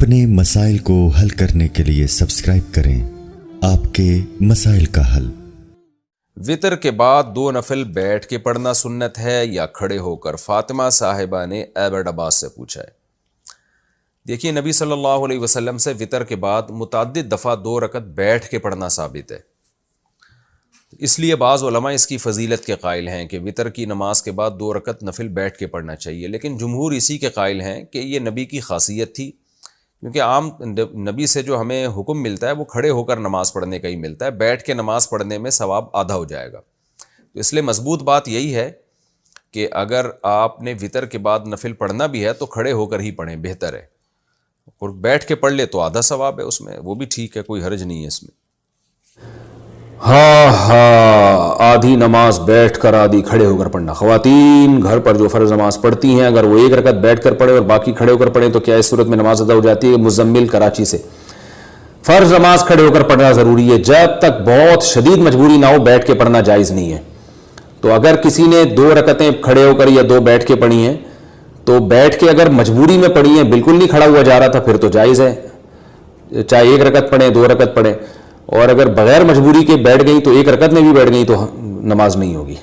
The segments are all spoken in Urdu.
اپنے مسائل کو حل کرنے کے لیے سبسکرائب کریں آپ کے مسائل کا حل۔ وطر کے بعد 2 نفل بیٹھ کے پڑھنا سنت ہے یا کھڑے ہو کر؟ فاطمہ صاحبہ نے ایبٹ عباس سے پوچھا ہے۔ دیکھیے، نبی صلی اللہ علیہ وسلم سے وطر کے بعد متعدد دفعہ 2 رکعت بیٹھ کے پڑھنا ثابت ہے، اس لیے بعض علماء اس کی فضیلت کے قائل ہیں کہ وطر کی نماز کے بعد 2 رکعت نفل بیٹھ کے پڑھنا چاہیے، لیکن جمہور اسی کے قائل ہیں کہ یہ نبی کی خاصیت تھی، کیونکہ عام نبی سے جو ہمیں حکم ملتا ہے وہ کھڑے ہو کر نماز پڑھنے کا ہی ملتا ہے، بیٹھ کے نماز پڑھنے میں ثواب آدھا ہو جائے گا۔ تو اس لیے مضبوط بات یہی ہے کہ اگر آپ نے وطر کے بعد نفل پڑھنا بھی ہے تو کھڑے ہو کر ہی پڑھیں، بہتر ہے، اور بیٹھ کے پڑھ لے تو آدھا ثواب ہے اس میں، وہ بھی ٹھیک ہے، کوئی حرج نہیں ہے اس میں۔ آدھی نماز بیٹھ کر آدھی کھڑے ہو کر پڑھنا۔ خواتین گھر پر جو فرض نماز پڑھتی ہیں، اگر وہ 1 رکعت بیٹھ کر پڑھے اور باقی کھڑے ہو کر پڑھیں تو کیا اس صورت میں نماز ادا ہو جاتی ہے؟ مزمل کراچی سے۔ فرض نماز کھڑے ہو کر پڑھنا ضروری ہے، جب تک بہت شدید مجبوری نہ ہو بیٹھ کے پڑھنا جائز نہیں ہے۔ تو اگر کسی نے 2 رکعتیں کھڑے ہو کر یا 2 بیٹھ کے پڑھی ہیں تو بیٹھ کے اگر مجبوری میں پڑھی ہیں، بالکل نہیں کھڑا ہوا جا رہا تھا، پھر تو جائز ہے، چاہے 1 رکعت پڑھیں 2 رکعت پڑھیں، اور اگر بغیر مجبوری کے بیٹھ گئی تو 1 رکعت میں بھی بیٹھ گئی تو نماز نہیں ہوگی۔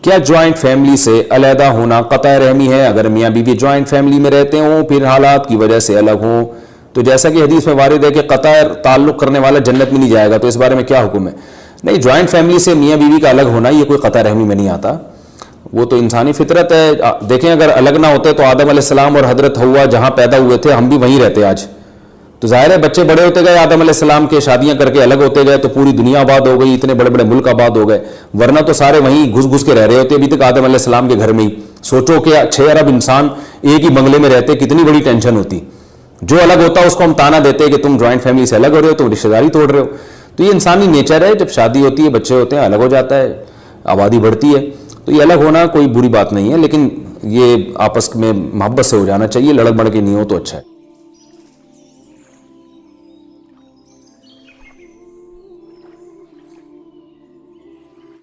کیا جوائنٹ فیملی سے علیحدہ ہونا قطع رحمی ہے؟ اگر میاں بیوی جوائنٹ فیملی میں رہتے ہوں پھر حالات کی وجہ سے الگ ہوں تو جیسا کہ حدیث میں وارد ہے کہ قطع تعلق کرنے والا جنت میں نہیں جائے گا، تو اس بارے میں کیا حکم ہے؟ نہیں، جوائنٹ فیملی سے میاں بیوی کا الگ ہونا یہ کوئی قطع رحمی میں نہیں آتا، وہ تو انسانی فطرت ہے۔ دیکھیں، اگر الگ نہ ہوتے تو آدم علیہ السلام اور حضرت حوا جہاں پیدا ہوئے تھے ہم بھی وہیں رہتے آج، تو ظاہر ہے بچے بڑے ہوتے گئے، آدم علیہ السلام کے شادیاں کر کے الگ ہوتے گئے تو پوری دنیا آباد ہو گئی، اتنے بڑے بڑے ملک آباد ہو گئے، ورنہ تو سارے وہیں گھس گھس کے رہ رہے ہوتے ابھی تک آدم علیہ السلام کے گھر میں ہی۔ سوچو کہ 6 ارب انسان ایک ہی بنگلے میں رہتے، کتنی بڑی ٹینشن ہوتی۔ جو الگ ہوتا اس کو ہم تانا دیتے کہ تم جوائنٹ فیملی سے الگ ہو رہے ہو، تم رشتہ داری توڑ رہے ہو۔ تو یہ انسانی نیچر ہے، جب شادی ہوتی ہے بچے ہوتے ہیں الگ ہو جاتا ہے، آبادی بڑھتی ہے، تو یہ الگ ہونا کوئی بری بات نہیں ہے، لیکن یہ آپس میں محبت سے ہو جانا چاہیے، لڑک بڑھ کے نہیں ہو تو اچھا ہے۔